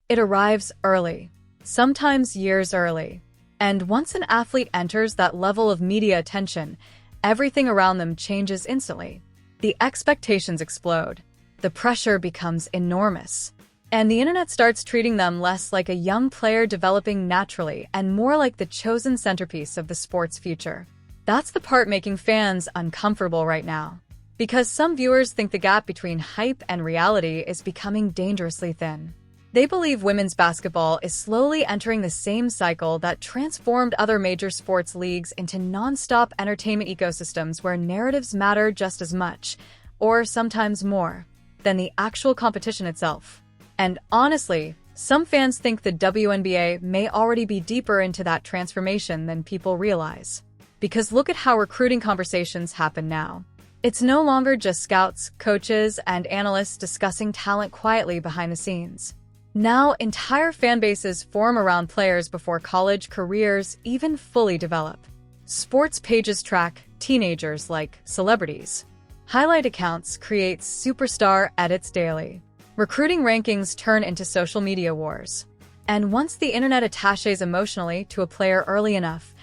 It arrives early, sometimes years early. And once an athlete enters that level of media attention, everything around them changes instantly. The expectations explode. The pressure becomes enormous. And the internet starts treating them less like a young player developing naturally and more like the chosen centerpiece of the sport's future. That's the part making fans uncomfortable right now. Because some viewers think the gap between hype and reality is becoming dangerously thin. They believe women's basketball is slowly entering the same cycle that transformed other major sports leagues into nonstop entertainment ecosystems where narratives matter just as much, or sometimes more, than the actual competition itself. And honestly, some fans think the WNBA may already be deeper into that transformation than people realize. Because look at how recruiting conversations happen now. It's no longer just scouts, coaches, and analysts discussing talent quietly behind the scenes. Now, entire fan bases form around players before college careers even fully develop. Sports pages track teenagers like celebrities. Highlight accounts create superstar edits daily. Recruiting rankings turn into social media wars. And once the internet attaches emotionally to a player early enough,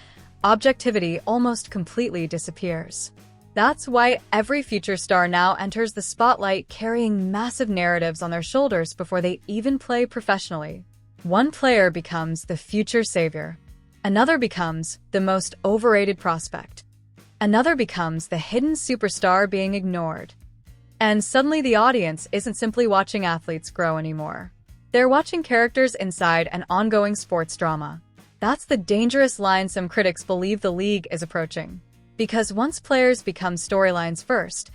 objectivity almost completely disappears. That's why every future star now enters the spotlight carrying massive narratives on their shoulders before they even play professionally. One player becomes the future savior. Another becomes the most overrated prospect. Another becomes the hidden superstar being ignored. And suddenly the audience isn't simply watching athletes grow anymore. They're watching characters inside an ongoing sports drama. That's the dangerous line some critics believe the league is approaching. Because once players become storylines first,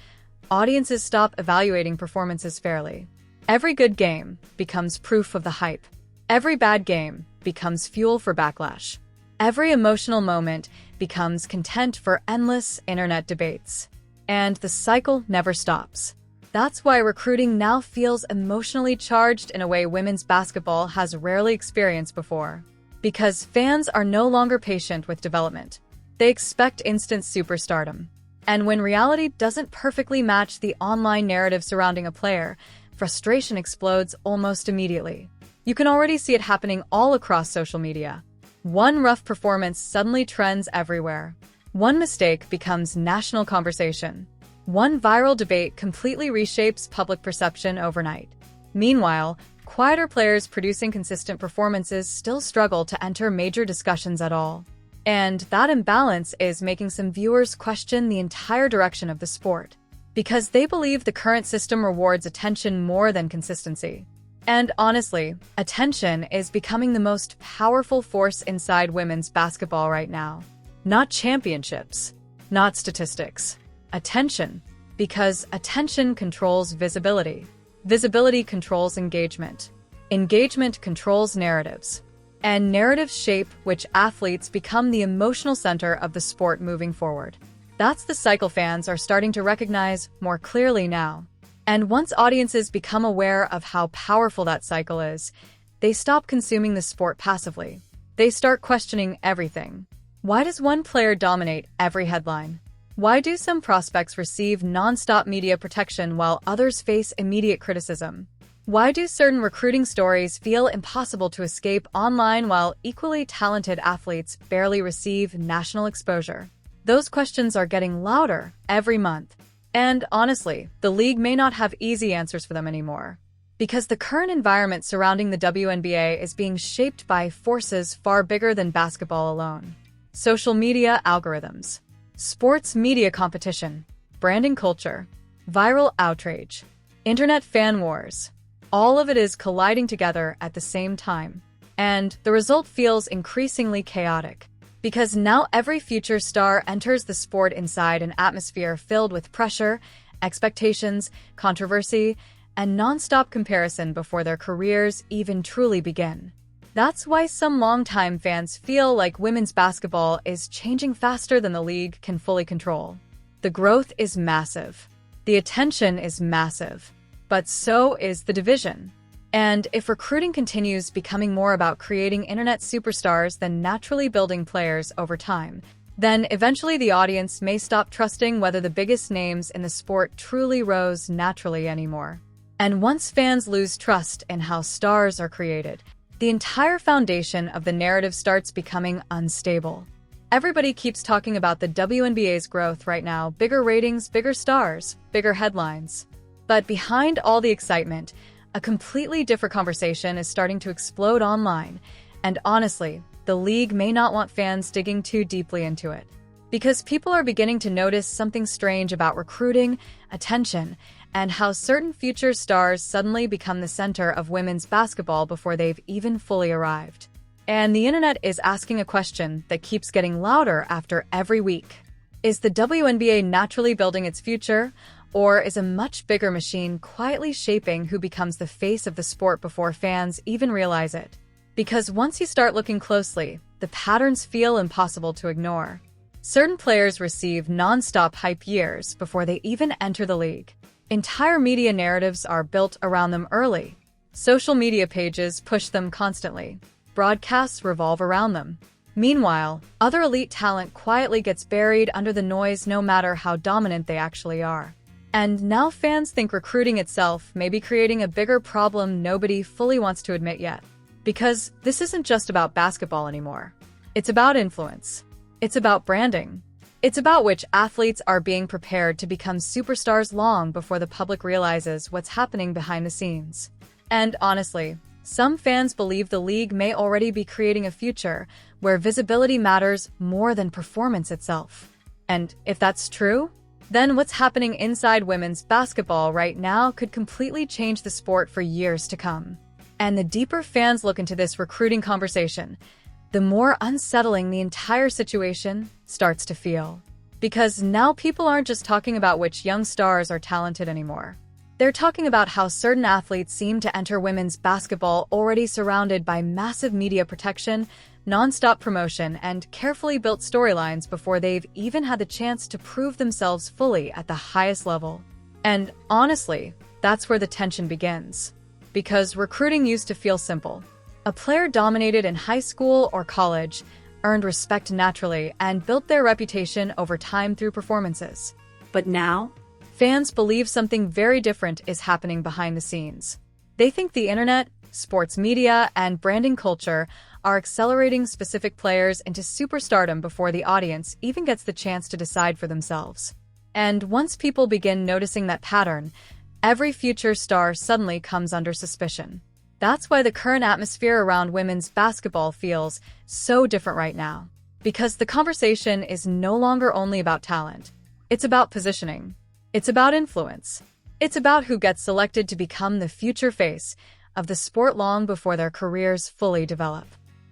audiences stop evaluating performances fairly. Every good game becomes proof of the hype. Every bad game becomes fuel for backlash. Every emotional moment becomes content for endless internet debates. And the cycle never stops. That's why recruiting now feels emotionally charged in a way women's basketball has rarely experienced before. Because fans are no longer patient with development. They expect instant superstardom. And when reality doesn't perfectly match the online narrative surrounding a player, frustration explodes almost immediately. You can already see it happening all across social media. One rough performance suddenly trends everywhere. One mistake becomes national conversation. One viral debate completely reshapes public perception overnight. Meanwhile, quieter players producing consistent performances still struggle to enter major discussions at all. And that imbalance is making some viewers question the entire direction of the sport. Because they believe the current system rewards attention more than consistency. And honestly, attention is becoming the most powerful force inside women's basketball right now. Not championships, not statistics. Attention. Because attention controls visibility. Visibility controls engagement. Engagement controls narratives. And narratives shape which athletes become the emotional center of the sport moving forward. That's the cycle fans are starting to recognize more clearly now. And once audiences become aware of how powerful that cycle is, they stop consuming the sport passively. They start questioning everything. Why does one player dominate every headline? Why do some prospects receive nonstop media protection while others face immediate criticism? Why do certain recruiting stories feel impossible to escape online while equally talented athletes barely receive national exposure? Those questions are getting louder every month. And honestly, the league may not have easy answers for them anymore. Because the current environment surrounding the WNBA is being shaped by forces far bigger than basketball alone. Social media algorithms, sports media competition, branding culture, viral outrage, internet fan wars. All of it is colliding together at the same time. And the result feels increasingly chaotic. Because now every future star enters the sport inside an atmosphere filled with pressure, expectations, controversy, and nonstop comparison before their careers even truly begin. That's why some longtime fans feel like women's basketball is changing faster than the league can fully control. The growth is massive. The attention is massive. But so is the division. And if recruiting continues becoming more about creating internet superstars than naturally building players over time, then eventually the audience may stop trusting whether the biggest names in the sport truly rose naturally anymore. And once fans lose trust in how stars are created, the entire foundation of the narrative starts becoming unstable. Everybody keeps talking about the WNBA's growth right now: bigger ratings, bigger stars, bigger headlines. But behind all the excitement, a completely different conversation is starting to explode online. And honestly, the league may not want fans digging too deeply into it, because people are beginning to notice something strange about recruiting, attention, and how certain future stars suddenly become the center of women's basketball before they've even fully arrived. And the internet is asking a question that keeps getting louder after every week. Is the WNBA naturally building its future, or is a much bigger machine quietly shaping who becomes the face of the sport before fans even realize it? Because once you start looking closely, the patterns feel impossible to ignore. Certain players receive nonstop hype years before they even enter the league. Entire media narratives are built around them early. Social media pages push them constantly. Broadcasts revolve around them. Meanwhile, other elite talent quietly gets buried under the noise no matter how dominant they actually are. And now fans think recruiting itself may be creating a bigger problem nobody fully wants to admit yet. Because this isn't just about basketball anymore. It's about influence. It's about branding. It's about which athletes are being prepared to become superstars long before the public realizes what's happening behind the scenes. And honestly, some fans believe the league may already be creating a future where visibility matters more than performance itself. And if that's true, then what's happening inside women's basketball right now could completely change the sport for years to come. And the deeper fans look into this recruiting conversation, the more unsettling the entire situation starts to feel. Because now people aren't just talking about which young stars are talented anymore. They're talking about how certain athletes seem to enter women's basketball already surrounded by massive media protection, nonstop promotion, and carefully built storylines before they've even had the chance to prove themselves fully at the highest level. And honestly, that's where the tension begins. Because recruiting used to feel simple. A player dominated in high school or college, earned respect naturally, and built their reputation over time through performances. But now, fans believe something very different is happening behind the scenes. They think the internet, sports media, and branding culture are accelerating specific players into superstardom before the audience even gets the chance to decide for themselves. And once people begin noticing that pattern, every future star suddenly comes under suspicion. That's why the current atmosphere around women's basketball feels so different right now. Because the conversation is no longer only about talent. It's about positioning. It's about influence. It's about who gets selected to become the future face of the sport long before their careers fully develop.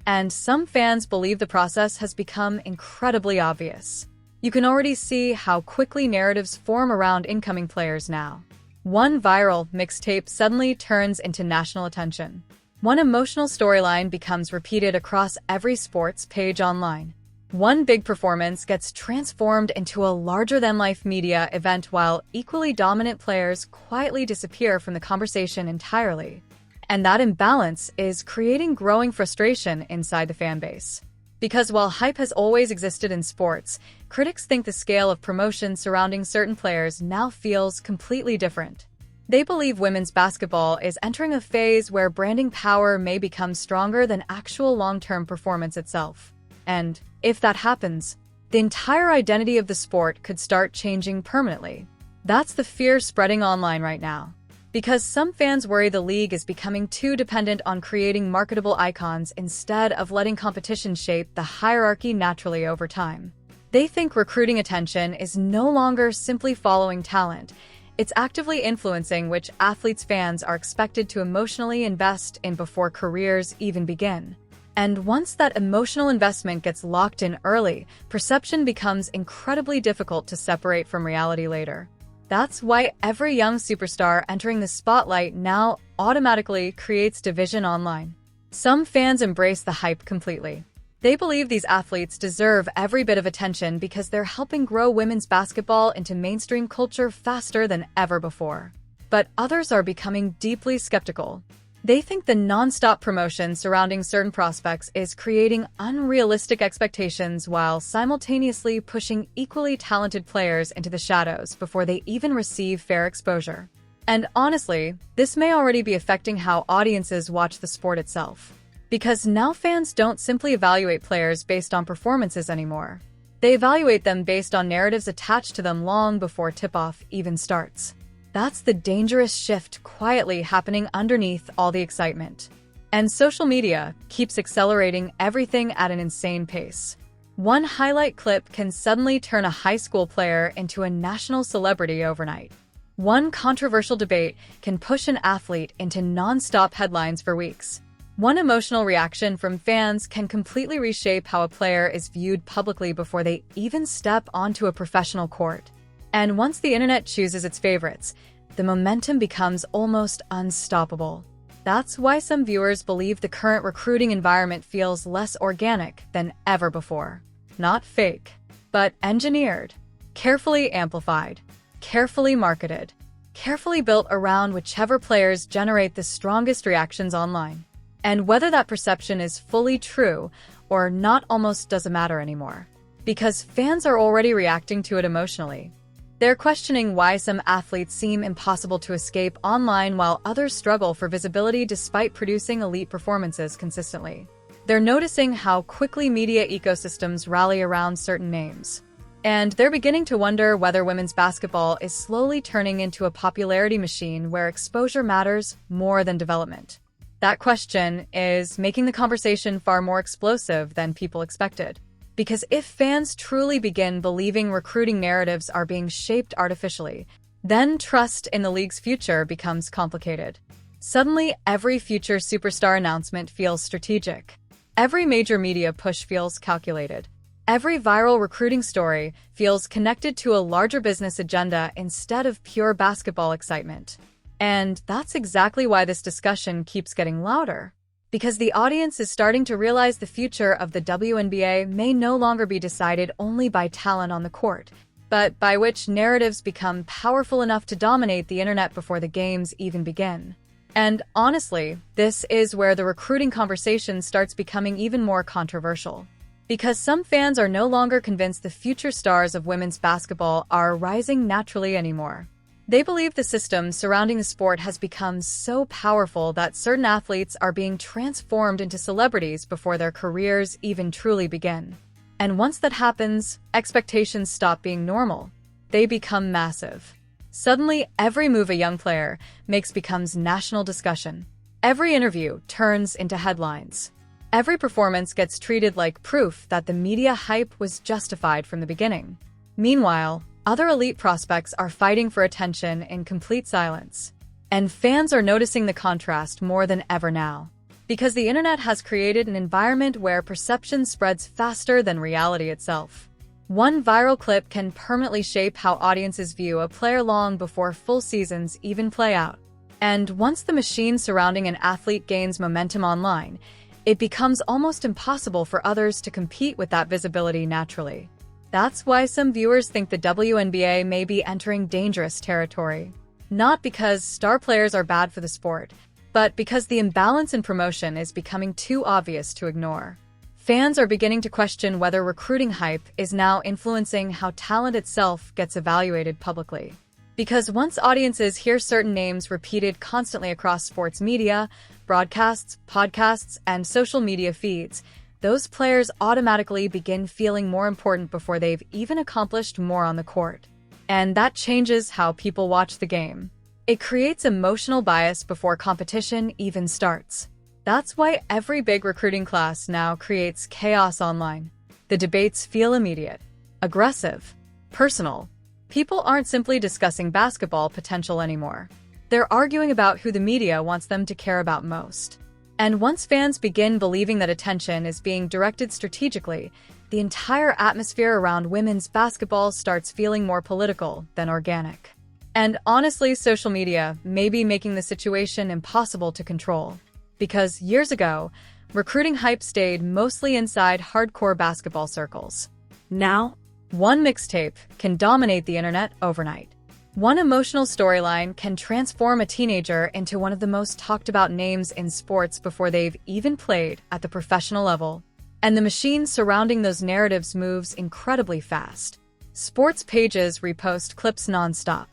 And some fans believe the process has become incredibly obvious. You can already see how quickly narratives form around incoming players now. One viral mixtape suddenly turns into national attention. One emotional storyline becomes repeated across every sports page online. One big performance gets transformed into a larger-than-life media event while equally dominant players quietly disappear from the conversation entirely. And that imbalance is creating growing frustration inside the fan base. Because while hype has always existed in sports, critics think the scale of promotion surrounding certain players now feels completely different. They believe women's basketball is entering a phase where branding power may become stronger than actual long-term performance itself. And if that happens, the entire identity of the sport could start changing permanently. That's the fear spreading online right now. Because some fans worry the league is becoming too dependent on creating marketable icons instead of letting competition shape the hierarchy naturally over time. They think recruiting attention is no longer simply following talent. It's actively influencing which athletes fans are expected to emotionally invest in before careers even begin. And once that emotional investment gets locked in early, perception becomes incredibly difficult to separate from reality later. That's why every young superstar entering the spotlight now automatically creates division online. Some fans embrace the hype completely. They believe these athletes deserve every bit of attention because they're helping grow women's basketball into mainstream culture faster than ever before. But others are becoming deeply skeptical. They think the nonstop promotion surrounding certain prospects is creating unrealistic expectations while simultaneously pushing equally talented players into the shadows before they even receive fair exposure. And honestly, this may already be affecting how audiences watch the sport itself. Because now fans don't simply evaluate players based on performances anymore. They evaluate them based on narratives attached to them long before tip-off even starts. That's the dangerous shift quietly happening underneath all the excitement. And social media keeps accelerating everything at an insane pace. One highlight clip can suddenly turn a high school player into a national celebrity overnight. One controversial debate can push an athlete into nonstop headlines for weeks. One emotional reaction from fans can completely reshape how a player is viewed publicly before they even step onto a professional court. And once the internet chooses its favorites, the momentum becomes almost unstoppable. That's why some viewers believe the current recruiting environment feels less organic than ever before. Not fake, but engineered, carefully amplified, carefully marketed, carefully built around whichever players generate the strongest reactions online. And whether that perception is fully true or not almost doesn't matter anymore, because fans are already reacting to it emotionally. They're questioning why some athletes seem impossible to escape online while others struggle for visibility despite producing elite performances consistently. They're noticing how quickly media ecosystems rally around certain names. And they're beginning to wonder whether women's basketball is slowly turning into a popularity machine where exposure matters more than development. That question is making the conversation far more explosive than people expected. Because if fans truly begin believing recruiting narratives are being shaped artificially, then trust in the league's future becomes complicated. Suddenly, every future superstar announcement feels strategic. Every major media push feels calculated. Every viral recruiting story feels connected to a larger business agenda instead of pure basketball excitement. And that's exactly why this discussion keeps getting louder. Because the audience is starting to realize the future of the WNBA may no longer be decided only by talent on the court, but by which narratives become powerful enough to dominate the internet before the games even begin. And honestly, this is where the recruiting conversation starts becoming even more controversial. Because some fans are no longer convinced the future stars of women's basketball are rising naturally anymore. They believe the system surrounding the sport has become so powerful that certain athletes are being transformed into celebrities before their careers even truly begin. And once that happens, expectations stop being normal. They become massive. Suddenly, every move a young player makes becomes national discussion. Every interview turns into headlines. Every performance gets treated like proof that the media hype was justified from the beginning. Meanwhile, other elite prospects are fighting for attention in complete silence. And fans are noticing the contrast more than ever now. Because the internet has created an environment where perception spreads faster than reality itself. One viral clip can permanently shape how audiences view a player long before full seasons even play out. And once the machine surrounding an athlete gains momentum online, it becomes almost impossible for others to compete with that visibility naturally. That's why some viewers think the WNBA may be entering dangerous territory. Not because star players are bad for the sport, but because the imbalance in promotion is becoming too obvious to ignore. Fans are beginning to question whether recruiting hype is now influencing how talent itself gets evaluated publicly. Because once audiences hear certain names repeated constantly across sports media, broadcasts, podcasts, and social media feeds, those players automatically begin feeling more important before they've even accomplished more on the court. And that changes how people watch the game. It creates emotional bias before competition even starts. That's why every big recruiting class now creates chaos online. The debates feel immediate, aggressive, personal. People aren't simply discussing basketball potential anymore. They're arguing about who the media wants them to care about most. And once fans begin believing that attention is being directed strategically, the entire atmosphere around women's basketball starts feeling more political than organic. And honestly, social media may be making the situation impossible to control. Because years ago, recruiting hype stayed mostly inside hardcore basketball circles. Now, one mixtape can dominate the internet overnight. One emotional storyline can transform a teenager into one of the most talked about names in sports before they've even played at the professional level. And the machine surrounding those narratives moves incredibly fast. Sports pages repost clips nonstop.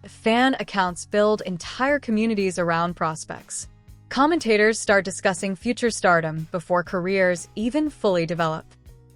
fan accounts build entire communities around prospects. Commentators start discussing future stardom before careers even fully develop.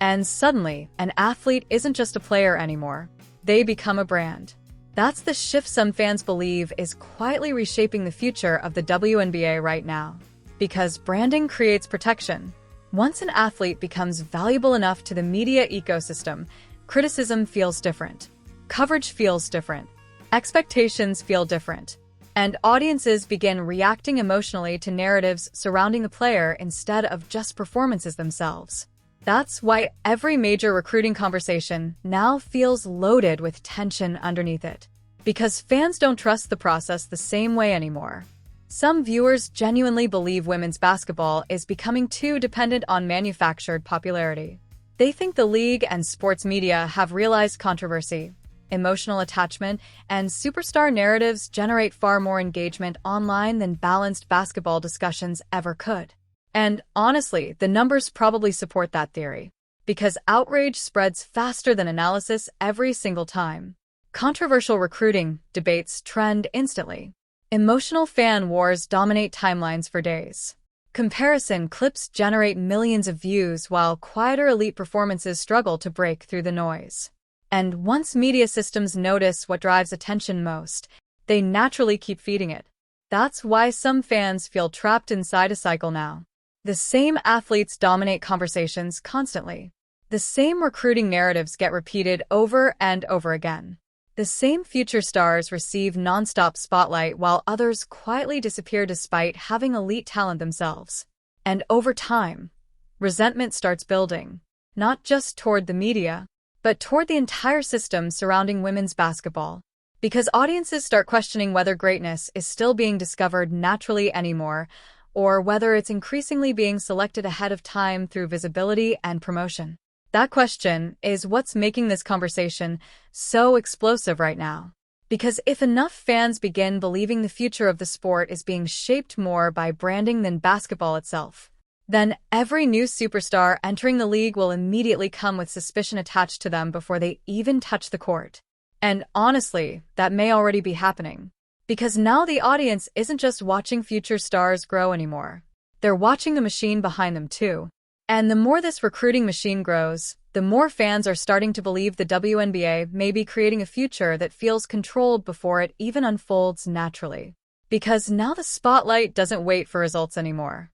And suddenly, an athlete isn't just a player anymore. They become a brand. That's the shift some fans believe is quietly reshaping the future of the WNBA right now. Because branding creates protection. Once an athlete becomes valuable enough to the media ecosystem, criticism feels different. Coverage feels different. Expectations feel different. And audiences begin reacting emotionally to narratives surrounding the player instead of just performances themselves. That's why every major recruiting conversation now feels loaded with tension underneath it. Because fans don't trust the process the same way anymore. Some viewers genuinely believe women's basketball is becoming too dependent on manufactured popularity. They think the league and sports media have realized controversy, emotional attachment, and superstar narratives generate far more engagement online than balanced basketball discussions ever could. And honestly, the numbers probably support that theory. Because outrage spreads faster than analysis every single time. Controversial recruiting debates trend instantly. Emotional fan wars dominate timelines for days. Comparison clips generate millions of views while quieter elite performances struggle to break through the noise. And once media systems notice what drives attention most, they naturally keep feeding it. That's why some fans feel trapped inside a cycle now. The same athletes dominate conversations constantly. The same recruiting narratives get repeated over and over again. The same future stars receive nonstop spotlight while others quietly disappear despite having elite talent themselves. And over time, resentment starts building, not just toward the media, but toward the entire system surrounding women's basketball. Because audiences start questioning whether greatness is still being discovered naturally anymore, or whether it's increasingly being selected ahead of time through visibility and promotion. That question is what's making this conversation so explosive right now. Because if enough fans begin believing the future of the sport is being shaped more by branding than basketball itself, then every new superstar entering the league will immediately come with suspicion attached to them before they even touch the court. And honestly, that may already be happening. Because now the audience isn't just watching future stars grow anymore. They're watching the machine behind them too. And the more this recruiting machine grows, the more fans are starting to believe the WNBA may be creating a future that feels controlled before it even unfolds naturally. Because now the spotlight doesn't wait for results anymore.